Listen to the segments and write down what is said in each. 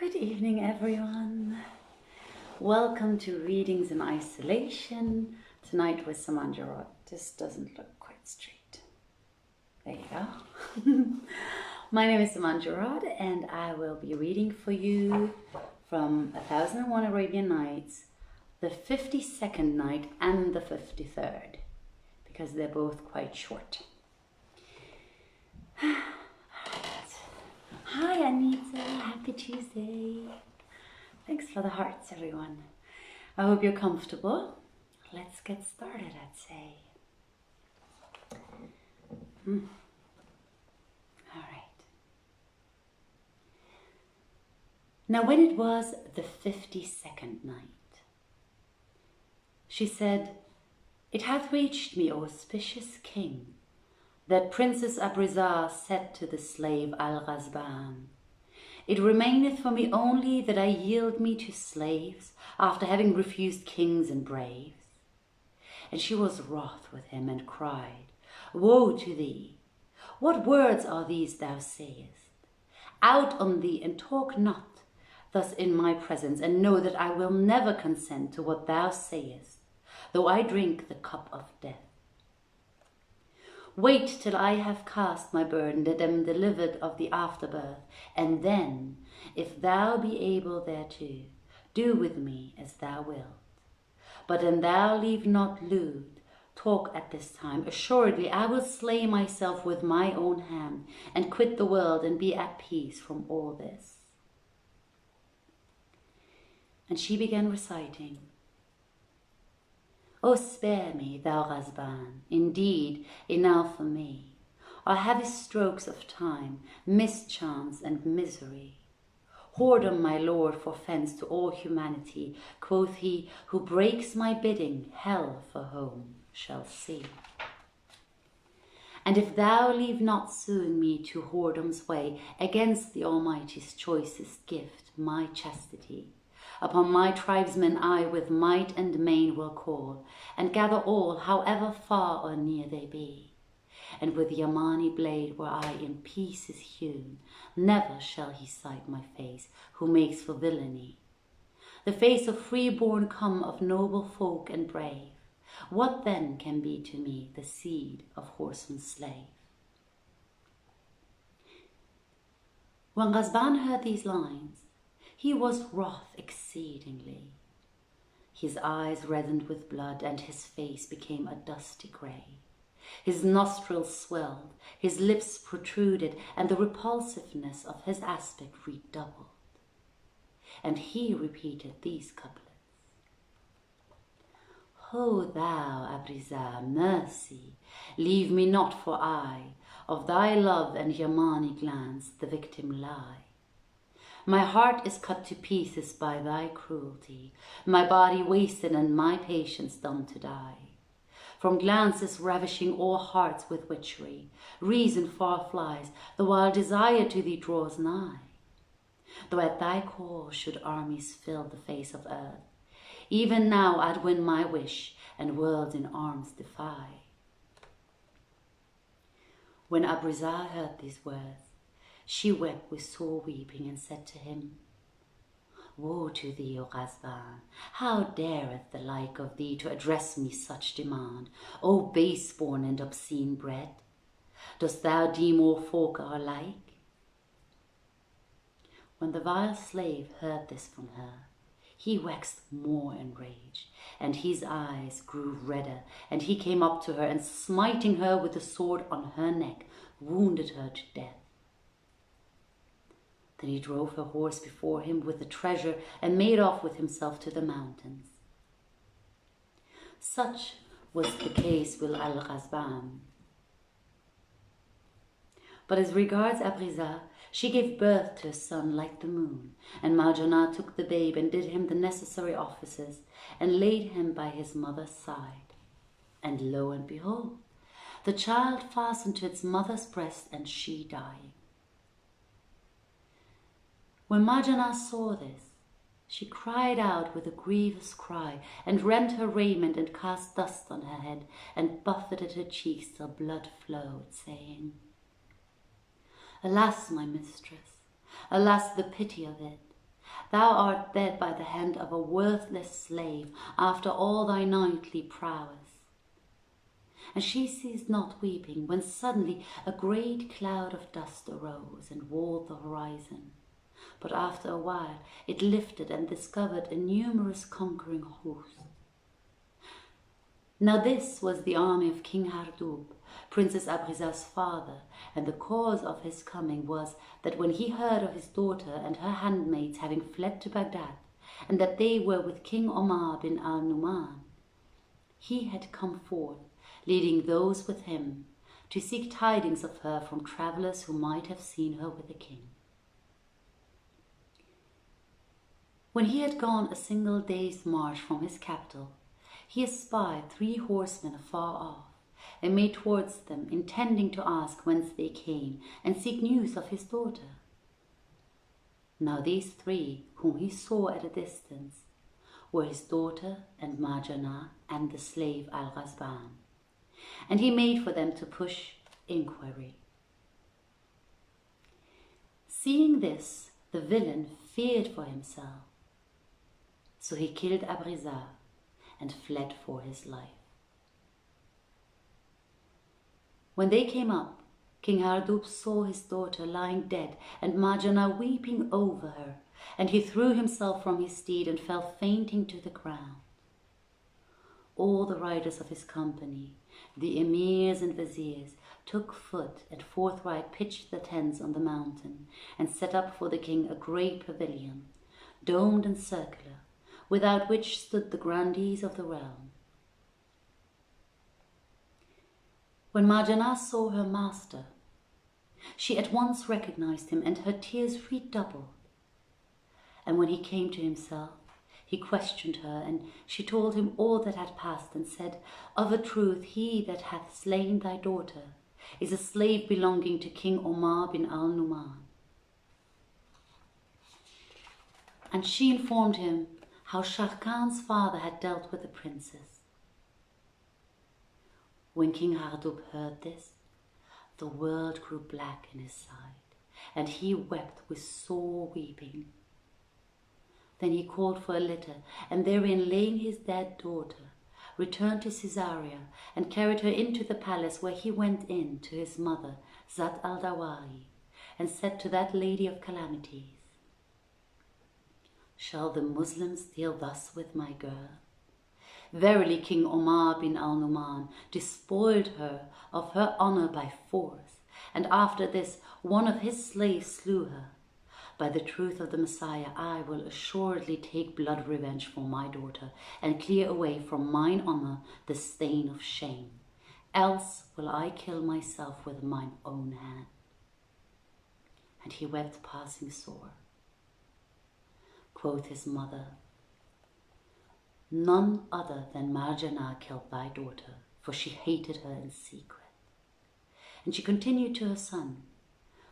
Good evening, everyone. Welcome to Readings in Isolation. Tonight with Saman Giraud. This doesn't look quite straight. There you go. My name is Saman Giraud, and I will be reading for you from 1001 Arabian Nights, the 52nd night and the 53rd, because they're both quite short. Hi Anita, happy Tuesday. Thanks for the hearts, everyone. I hope you're comfortable. Let's get started, I'd say. All right. Now when it was the 52nd night, she said, "It hath reached me, O auspicious king, that Princess Abrizar said to the slave Al-Ghazban, 'It remaineth for me only that I yield me to slaves after having refused kings and braves.' And she was wroth with him and cried, 'Woe to thee! What words are these thou sayest? Out on thee, and talk not thus in my presence, and know that I will never consent to what thou sayest, though I drink the cup of death. Wait till I have cast my burden, and am delivered of the afterbirth, and then, if thou be able thereto, do with me as thou wilt. But an thou leave not lewd talk at this time, assuredly I will slay myself with my own hand, and quit the world, and be at peace from all this.' And she began reciting, 'O spare me, thou Ghazban, indeed enow for me are heavy strokes of time, mischance and misery. Whoredom, my lord, for fence to all humanity, quoth he, who breaks my bidding, hell for home shall see. And if thou leave not suing me to whoredom's way, against the Almighty's choicest gift, my chastity, upon my tribesmen I with might and main will call, and gather all, however far or near they be. And with Yamani blade were I in pieces hewn, never shall he sight my face, who makes for villainy. The face of freeborn come of noble folk and brave. What then can be to me the seed of horseman's slave?' When Ghazban heard these lines, he was wroth exceedingly. His eyes reddened with blood, and his face became a dusty grey. His nostrils swelled, his lips protruded, and the repulsiveness of his aspect redoubled. And he repeated these couplets. 'Ho thou, Abrizar, mercy, leave me not, for I of thy love and Yamani glance the victim lie. My heart is cut to pieces by thy cruelty, my body wasted and my patience done to die. From glances ravishing all hearts with witchery, reason far flies, the while desire to thee draws nigh. Though at thy call should armies fill the face of earth, even now I'd win my wish, and worlds in arms defy.' When Abrizar heard these words, she wept with sore weeping, and said to him, 'Woe to thee, O Ghazban! How dareth the like of thee to address me such demand, O base-born and obscene bred? Dost thou deem all folk are alike?' When the vile slave heard this from her, he waxed more enraged, and his eyes grew redder, and he came up to her, and smiting her with the sword on her neck, wounded her to death. Then he drove her horse before him with the treasure, and made off with himself to the mountains. Such was the case with Al-Ghazban. But as regards Abrizar, she gave birth to a son like the moon, and Marjanah took the babe and did him the necessary offices, and laid him by his mother's side. And lo and behold, the child fastened to its mother's breast, and she dying. When Marjanah saw this, she cried out with a grievous cry, and rent her raiment, and cast dust on her head, and buffeted her cheeks till blood flowed, saying, 'Alas, my mistress, alas, the pity of it! thou art dead by the hand of a worthless slave after all thy knightly prowess. And she ceased not weeping when suddenly a great cloud of dust arose and walled the horizon. But after a while it lifted and discovered a numerous conquering host. Now this was the army of King Hardub, Princess Abriza's father, and the cause of his coming was that when he heard of his daughter and her handmaids having fled to Baghdad, and that they were with King Omar bin al-Numan, he had come forth, leading those with him, to seek tidings of her from travellers who might have seen her with the king. When he had gone a single day's march from his capital, he espied 3 horsemen afar off, and made towards them, intending to ask whence they came, and seek news of his daughter. Now these 3, whom he saw at a distance, were his daughter and Marjanah and the slave Al-Ghazban, and he made for them to push inquiry. Seeing this, the villain feared for himself, so he killed Abriza and fled for his life. When they came up, King Hardub saw his daughter lying dead and Marjanah weeping over her, and he threw himself from his steed and fell fainting to the ground. All the riders of his company, the emirs and viziers, took foot and forthright pitched the tents on the mountain and set up for the king a great pavilion, domed and circular, without which stood the grandees of the realm. When Marjanah saw her master, she at once recognized him, and her tears redoubled. And when he came to himself, he questioned her, and she told him all that had passed, and said, "Of a truth, he that hath slain thy daughter is a slave belonging to King Omar bin al-Numan." And she informed him how Shah Khan's father had dealt with the princess. When King Hardub heard this, the world grew black in his side, and he wept with sore weeping. Then he called for a litter, and therein laying his dead daughter, returned to Caesarea, and carried her into the palace, where he went in to his mother, Zat al-Dawahi, and said to that lady of calamities, "Shall the Muslims deal thus with my girl? Verily King Omar bin al-Numan despoiled her of her honor by force, and after this one of his slaves slew her. By the truth of the Messiah, I will assuredly take blood revenge for my daughter, and clear away from mine honor the stain of shame. Else will I kill myself with mine own hand." And he wept passing sore. Quoth his mother, "None other than Marjanah killed thy daughter, for she hated her in secret." And she continued to her son,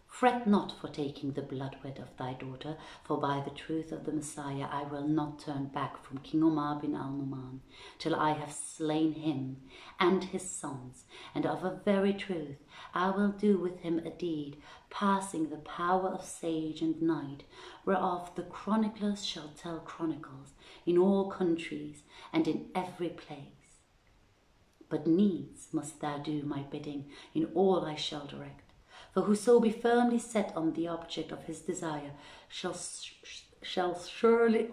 "Fret not for taking the bloodwed of thy daughter, for by the truth of the Messiah I will not turn back from King Omar bin al-Numan till I have slain him and his sons, and of a very truth I will do with him a deed passing the power of sage and knight, whereof the chroniclers shall tell chronicles in all countries and in every place. But needs must thou do my bidding in all I shall direct. For whoso be firmly set on the object of his desire shall surely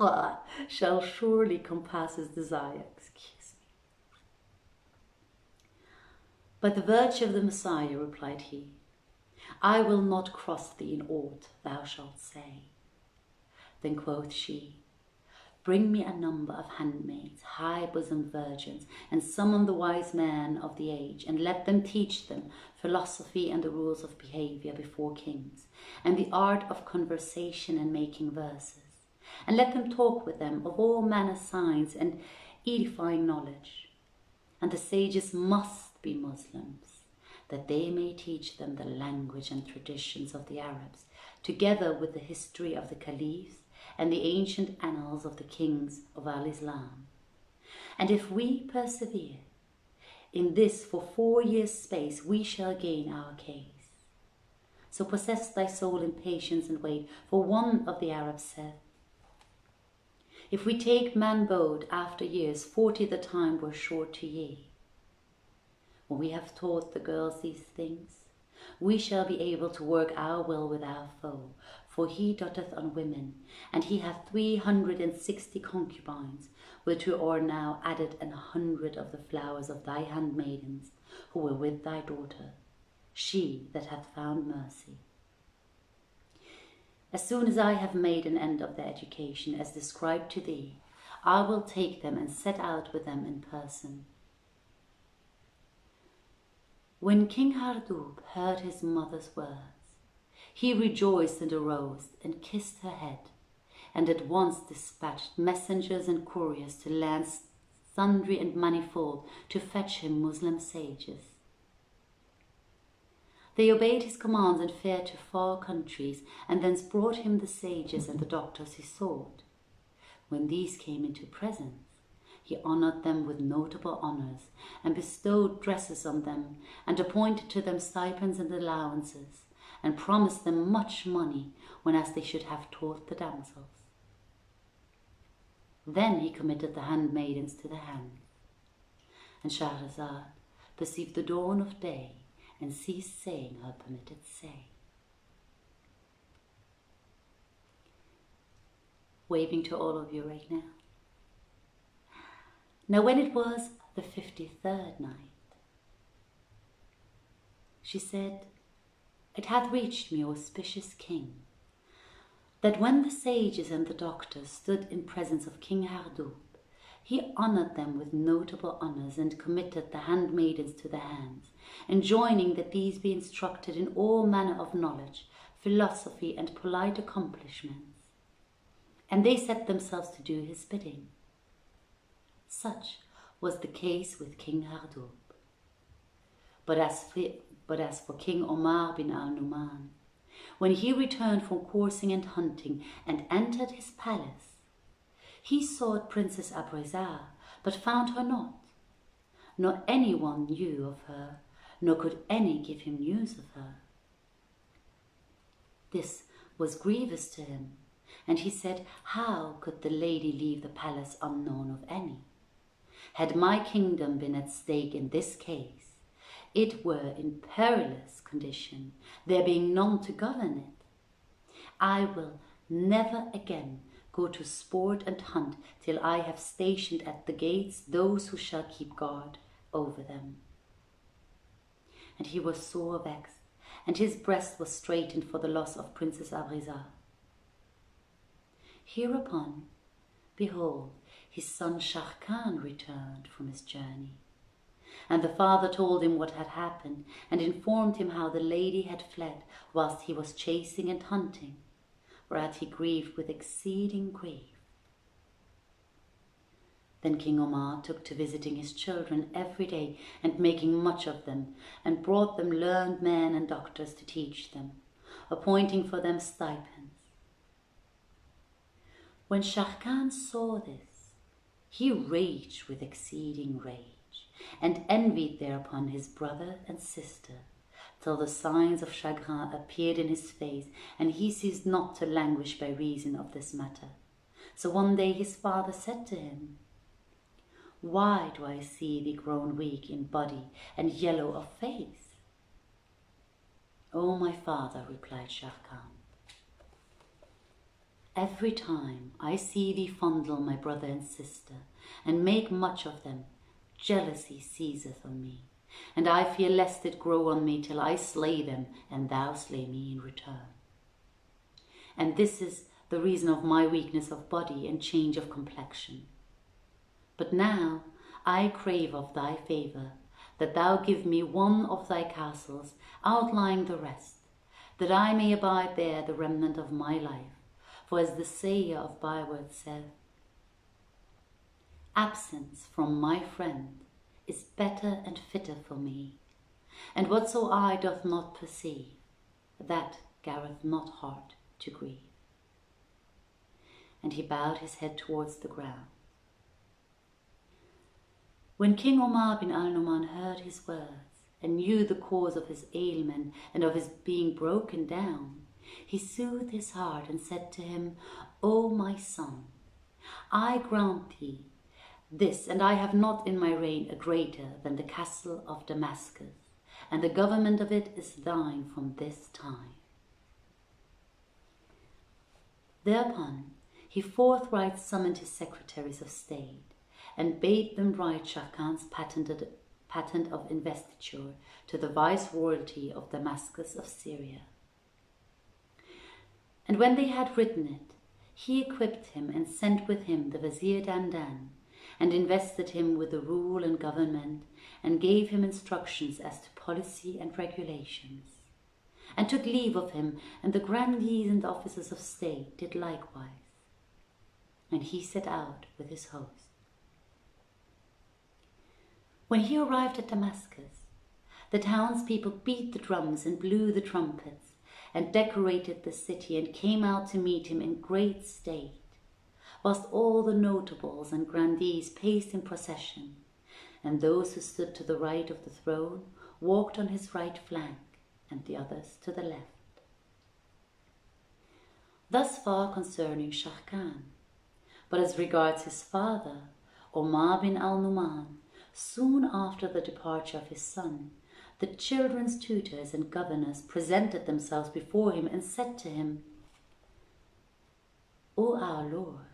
compass his desire." "By the virtue of the Messiah," replied he, "I will not cross thee in aught thou shalt say." Then quoth she, "Bring me a number of handmaids, high-bosomed virgins, and summon the wise men of the age, and let them teach them philosophy and the rules of behavior before kings, and the art of conversation and making verses, and let them talk with them of all manner science and edifying knowledge. And the sages must be Muslims, that they may teach them the language and traditions of the Arabs, together with the history of the caliphs and the ancient annals of the kings of al-Islam. And if we persevere in this for 4 years' space, we shall gain our case. So possess thy soul in patience and wait, for one of the Arabs said, If we take man bold after years, 40 the time were short to ye. When we have taught the girls these things, we shall be able to work our will with our foe, for he doteth on women, and he hath 360 concubines, whereto are now added 100 of the flowers of thy handmaidens, who were with thy daughter, she that hath found mercy. As soon as I have made an end of their education, as described to thee, I will take them and set out with them in person. When King Hardub heard his mother's words, he rejoiced and arose and kissed her head, and at once dispatched messengers and couriers to lands sundry and manifold to fetch him Muslim sages. They obeyed his commands and fared to far countries, and thence brought him the sages and the doctors he sought. When these came into presence, he honoured them with notable honours, and bestowed dresses on them, and appointed to them stipends and allowances, and promised them much money, whenas they should have taught the damsels. Then he committed the handmaidens to their hands, and Shahrazad perceived the dawn of day, and ceased saying her permitted say. Waving to all of you right now. Now when it was the 53rd night, she said, It hath reached me, O auspicious king, that when the sages and the doctors stood in presence of King Hardub, he honoured them with notable honours, and committed the handmaidens to their hands, enjoining that these be instructed in all manner of knowledge, philosophy, and polite accomplishments. And they set themselves to do his bidding. Such was the case with King Hardub. But as for King Omar bin al-Numan, when he returned from coursing and hunting and entered his palace, he sought Princess Abrizar, but found her not, nor anyone knew of her, nor could any give him news of her. This was grievous to him, and he said, How could the lady leave the palace unknown of any? Had my kingdom been at stake in this case, it were in perilous condition, there being none to govern it. I will never again go to sport and hunt till I have stationed at the gates those who shall keep guard over them. And he was sore vexed, and his breast was straitened for the loss of Princess Abrizar. Hereupon, behold, his son Shah Khan returned from his journey. And the father told him what had happened, and informed him how the lady had fled whilst he was chasing and hunting, whereat he grieved with exceeding grief. Then King Omar took to visiting his children every day and making much of them, and brought them learned men and doctors to teach them, appointing for them stipends. When Shah Khan saw this, he raged with exceeding rage, and envied thereupon his brother and sister, till the signs of chagrin appeared in his face, and he ceased not to languish by reason of this matter. So one day his father said to him, Why do I see thee grown weak in body and yellow of face? O my father, replied Shah Khan, every time I see thee fondle my brother and sister, and make much of them, jealousy seizeth on me, and I fear lest it grow on me till I slay them, and thou slay me in return. And this is the reason of my weakness of body and change of complexion. But now I crave of thy favour, that thou give me one of thy castles, outlying the rest, that I may abide there the remnant of my life. For as the sayer of bywords saith, Absence from my friend is better and fitter for me, and whatso eye doth not perceive, that garreth not heart to grieve. And he bowed his head towards the ground. When King Omar bin al-Numan heard his words, and knew the cause of his ailment and of his being broken down, he soothed his heart and said to him, O my son, I grant thee this, and I have not in my reign a greater than the castle of Damascus, and the government of it is thine from this time. Thereupon he forthright summoned his secretaries of state, and bade them write Sharrkan's patent of investiture to the viceroyalty of Damascus of Syria. And when they had written it, he equipped him and sent with him the Vizier Dandan, and invested him with the rule and government, and gave him instructions as to policy and regulations, and took leave of him, and the grandees and officers of state did likewise. And he set out with his host. When he arrived at Damascus, the townspeople beat the drums and blew the trumpets, and decorated the city, and came out to meet him in great state, whilst all the notables and grandees paced in procession, and those who stood to the right of the throne walked on his right flank, and the others to the left. Thus far concerning Sharrkan. But as regards his father, Omar bin al-Numan, soon after the departure of his son, the children's tutors and governors presented themselves before him and said to him, O our Lord,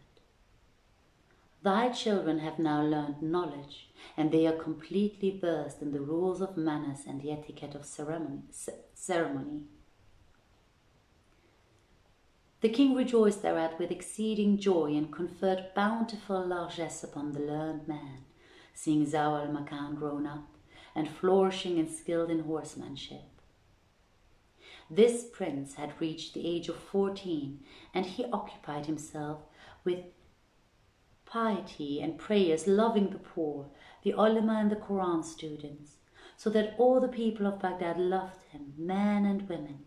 thy children have now learned knowledge, and they are completely versed in the rules of manners and the etiquette of ceremony. The king rejoiced thereat with exceeding joy, and conferred bountiful largesse upon the learned man, seeing Zau al-Makan grown up, and flourishing and skilled in horsemanship. This prince had reached the age of 14, and he occupied himself with piety and prayers, loving the poor, the ulama and the Quran students, so that all the people of Baghdad loved him, men and women.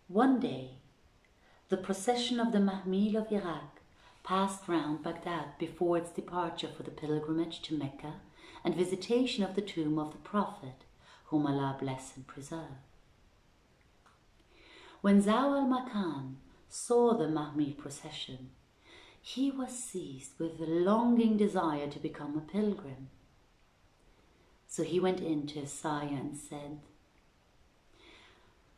One day, the procession of the Mahmil of Iraq passed round Baghdad before its departure for the pilgrimage to Mecca and visitation of the tomb of the Prophet, whom Allah bless and preserve. When Zau al-Makan saw the Mahmil procession, he was seized with a longing desire to become a pilgrim. So he went in to his sire and said,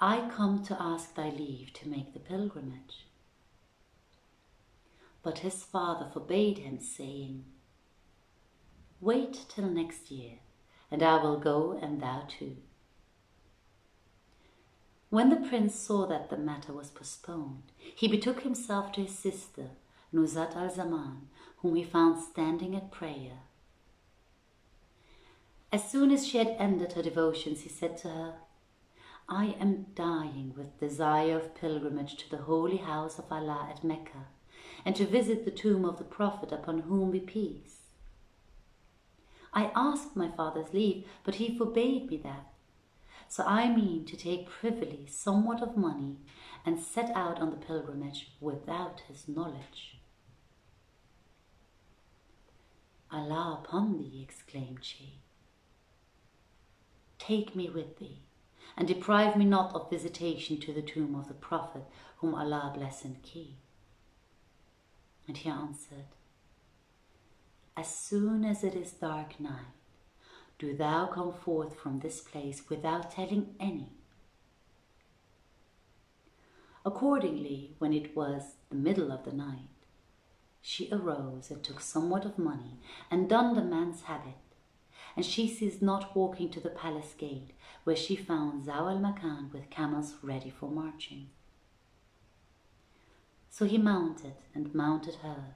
I come to ask thy leave to make the pilgrimage. But his father forbade him, saying, Wait till next year, and I will go, and thou too. When the prince saw that the matter was postponed, he betook himself to his sister, Nuzhat al-Zaman, whom he found standing at prayer. As soon as she had ended her devotions, he said to her, I am dying with desire of pilgrimage to the holy house of Allah at Mecca, and to visit the tomb of the Prophet, upon whom be peace. I asked my father's leave, but he forbade me that. So I mean to take privily somewhat of money and set out on the pilgrimage without his knowledge. Allah upon thee, exclaimed she, take me with thee, and deprive me not of visitation to the tomb of the Prophet, whom Allah bless and keep. And he answered, As soon as it is dark night, do thou come forth from this place without telling any. Accordingly, when it was the middle of the night, she arose and took somewhat of money and donned a man's habit, and she ceased not walking to the palace gate, where she found Zau al-Makan with camels ready for marching. So he mounted and mounted her,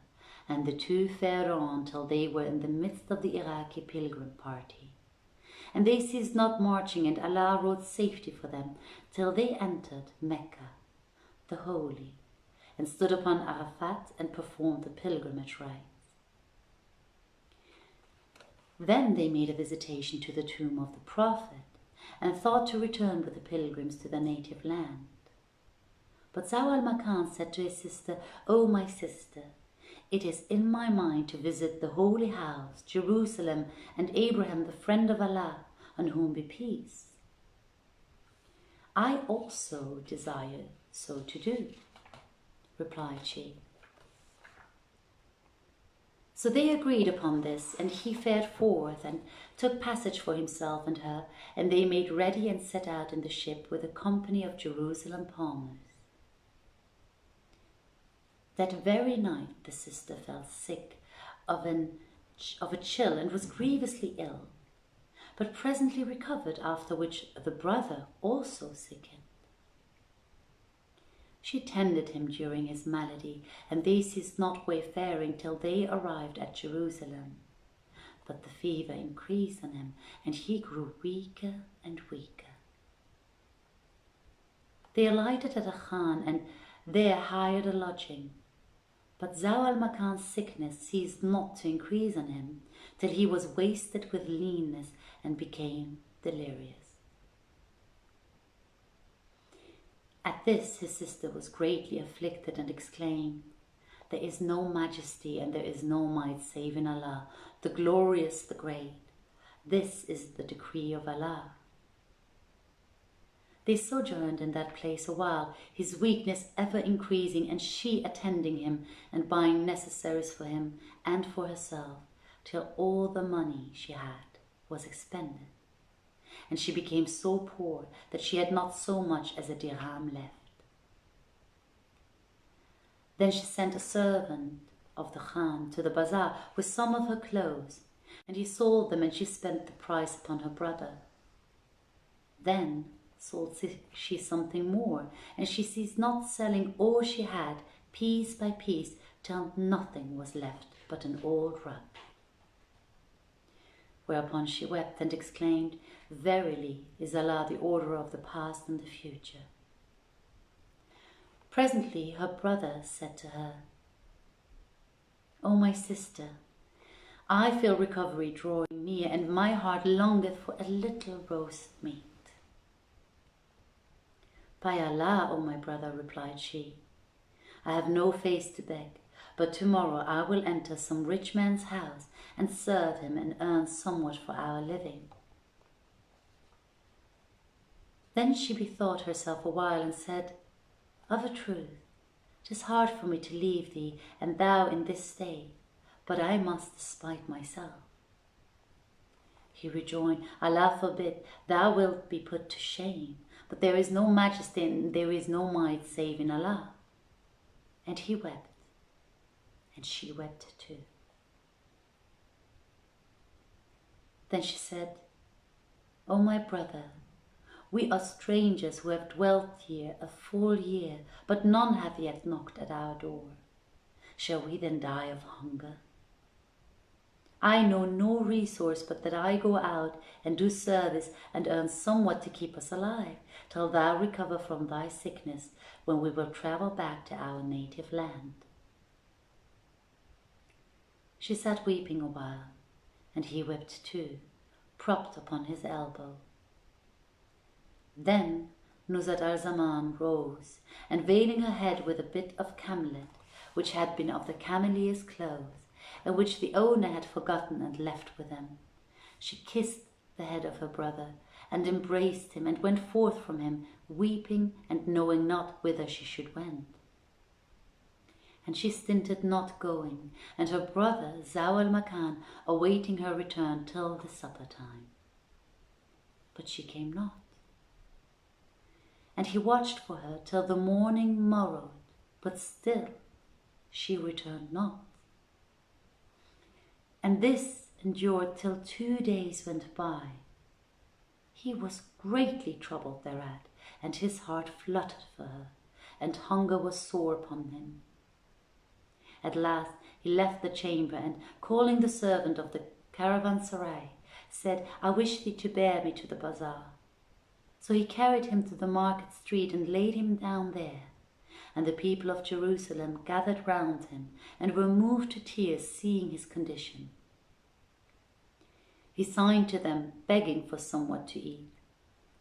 and the two fared on till they were in the midst of the Iraqi pilgrim party. And they ceased not marching, and Allah wrote safety for them till they entered Mecca, the holy, and stood upon Arafat and performed the pilgrimage rites. Then they made a visitation to the tomb of the Prophet, and thought to return with the pilgrims to their native land. But Zau al-Makan said to his sister, O my sister, it is in my mind to visit the holy house, Jerusalem, and Abraham, the friend of Allah, on whom be peace. I also desire so to do, replied she. So they agreed upon this, and he fared forth and took passage for himself and her, and they made ready and set out in the ship with a company of Jerusalem palmers. That very night the sister fell sick of a chill and was grievously ill, but presently recovered, after which the brother also sickened. She tended him during his malady, and they ceased not wayfaring till they arrived at Jerusalem. But the fever increased on him, and he grew weaker and weaker. They alighted at a khan, and there hired a lodging. But Zau al-Makan's sickness ceased not to increase on him, till he was wasted with leanness and became delirious. At this his sister was greatly afflicted and exclaimed, "There is no majesty and there is no might save in Allah, the glorious, the great. This is the decree of Allah." They sojourned in that place a while, his weakness ever increasing, and she attending him and buying necessaries for him and for herself, till all the money she had was expended, and she became so poor that she had not so much as a dirham left. Then she sent a servant of the Khan to the bazaar with some of her clothes, and he sold them, and she spent the price upon her brother. Then sold she something more, and she ceased not selling all she had, piece by piece, till nothing was left but an old rug. Whereupon she wept and exclaimed, "Verily is Allah the orderer of the past and the future." Presently her brother said to her, "O my sister, I feel recovery drawing near, and my heart longeth for a little roast meat." "By Allah, O my brother," replied she, "I have no face to beg, but tomorrow I will enter some rich man's house and serve him and earn somewhat for our living." Then she bethought herself a while and said, "Of a truth, 'tis hard for me to leave thee and thou in this state, but I must despite myself." He rejoined, "Allah forbid, thou wilt be put to shame, but there is no majesty and there is no might save in Allah." And he wept, and she wept too. Then she said, "O my brother, we are strangers who have dwelt here a full year, but none hath yet knocked at our door. Shall we then die of hunger? I know no resource but that I go out and do service and earn somewhat to keep us alive, till thou recover from thy sickness, when we will travel back to our native land." She sat weeping a while, and he wept too, propped upon his elbow. Then Nuzhat al-Zaman rose, and veiling her head with a bit of camelet, which had been of the camelier's clothes, and which the owner had forgotten and left with them, she kissed the head of her brother, and embraced him, and went forth from him, weeping and knowing not whither she should wend. And she stinted not going, and her brother Zau al-Makan awaiting her return till the supper time. But she came not. And he watched for her till the morning morrowed, but still she returned not. And this endured till 2 days went by. He was greatly troubled thereat, and his heart fluttered for her, and hunger was sore upon him. At last he left the chamber, and calling the servant of the caravanserai, said, "I wish thee to bear me to the bazaar." So he carried him to the market street and laid him down there, and the people of Jerusalem gathered round him and were moved to tears, seeing his condition. He signed to them, begging for somewhat to eat.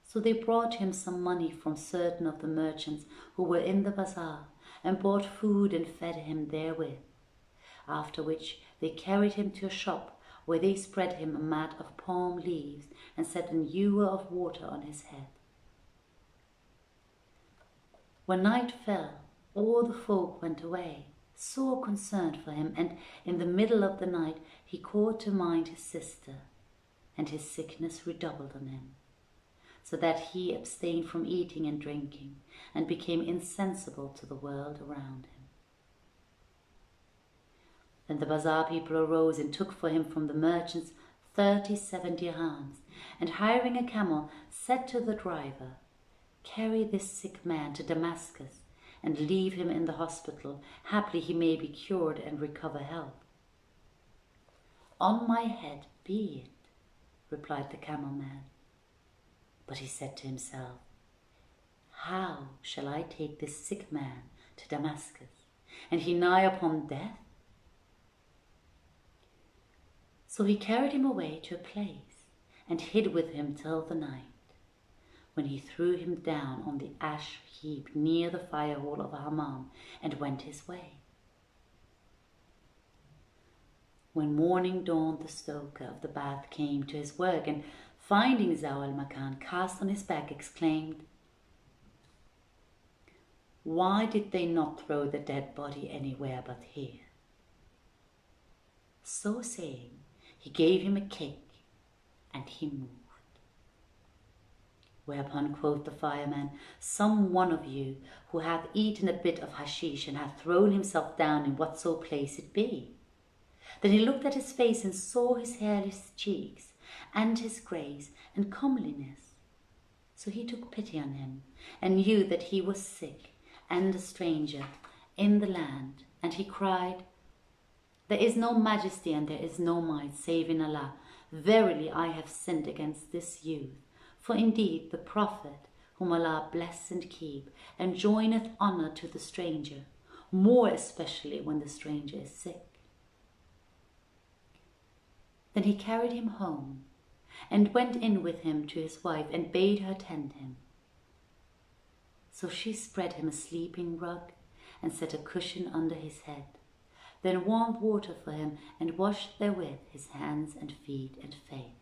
So they brought him some money from certain of the merchants who were in the bazaar, and bought food and fed him therewith, after which they carried him to a shop, where they spread him a mat of palm leaves and set an ewer of water on his head. When night fell, all the folk went away, sore concerned for him, and in the middle of the night he called to mind his sister, and his sickness redoubled on him, so that he abstained from eating and drinking, and became insensible to the world around him. Then the bazaar people arose and took for him from the merchants 37 dirhams, and hiring a camel, said to the driver, "Carry this sick man to Damascus, and leave him in the hospital. Haply he may be cured and recover health." "On my head be it," replied the camel man. But he said to himself, "How shall I take this sick man to Damascus, and he nigh upon death?" So he carried him away to a place, and hid with him till the night, when he threw him down on the ash heap near the fire hall of a hammam, and went his way. When morning dawned, the stoker of the bath came to his work, and finding Zau al-Makan cast on his back, exclaimed, "Why did they not throw the dead body anywhere but here?" So saying, he gave him a kick, and he moved. Whereupon quoth the fireman, "Some one of you who hath eaten a bit of hashish and hath thrown himself down in whatso place it be." Then he looked at his face and saw his hairless cheeks, and his grace and comeliness. So he took pity on him, and knew that he was sick and a stranger in the land, and he cried, "There is no majesty and there is no might save in Allah. Verily I have sinned against this youth. For indeed the Prophet, whom Allah bless and keep, enjoineth honour to the stranger, more especially when the stranger is sick." Then he carried him home, and went in with him to his wife, and bade her tend him. So she spread him a sleeping rug, and set a cushion under his head, then warmed water for him, and washed therewith his hands and feet and face.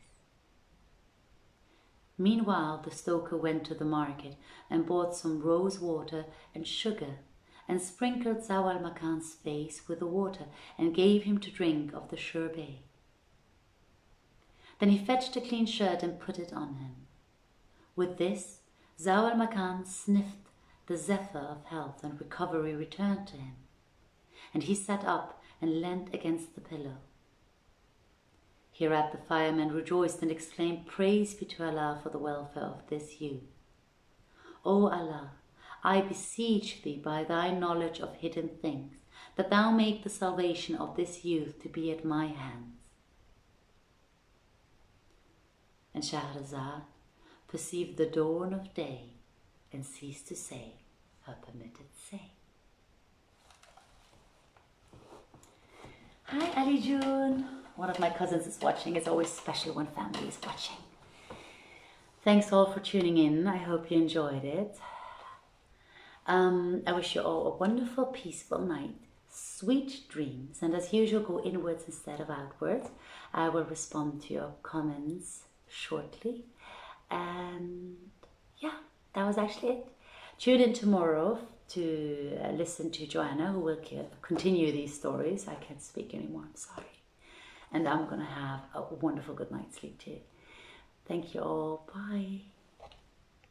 Meanwhile the stoker went to the market, and bought some rose water and sugar, and sprinkled Zau al-Makan's face with the water, and gave him to drink of the sherbet. Then he fetched a clean shirt and put it on him. With this, Zau al-Makan sniffed the zephyr of health, and recovery returned to him, and he sat up and leant against the pillow. Hereat the fireman rejoiced and exclaimed, "Praise be to Allah for the welfare of this youth. O Allah, I beseech thee by thy knowledge of hidden things, that thou make the salvation of this youth to be at my hands." And Shahrazad perceived the dawn of day, and ceased to say her permitted say. Hi Ali June. One of my cousins is watching. It's always special when family is watching. Thanks all for tuning in. I hope you enjoyed it. I wish you all a wonderful, peaceful night, sweet dreams, and as usual, go inwards instead of outwards. I will respond to your comments shortly. And yeah, that was actually it. Tune in tomorrow to listen to Joanna, who will continue these stories. I can't speak anymore, I'm sorry. And I'm going to have a wonderful good night's sleep too. Thank you all. Bye.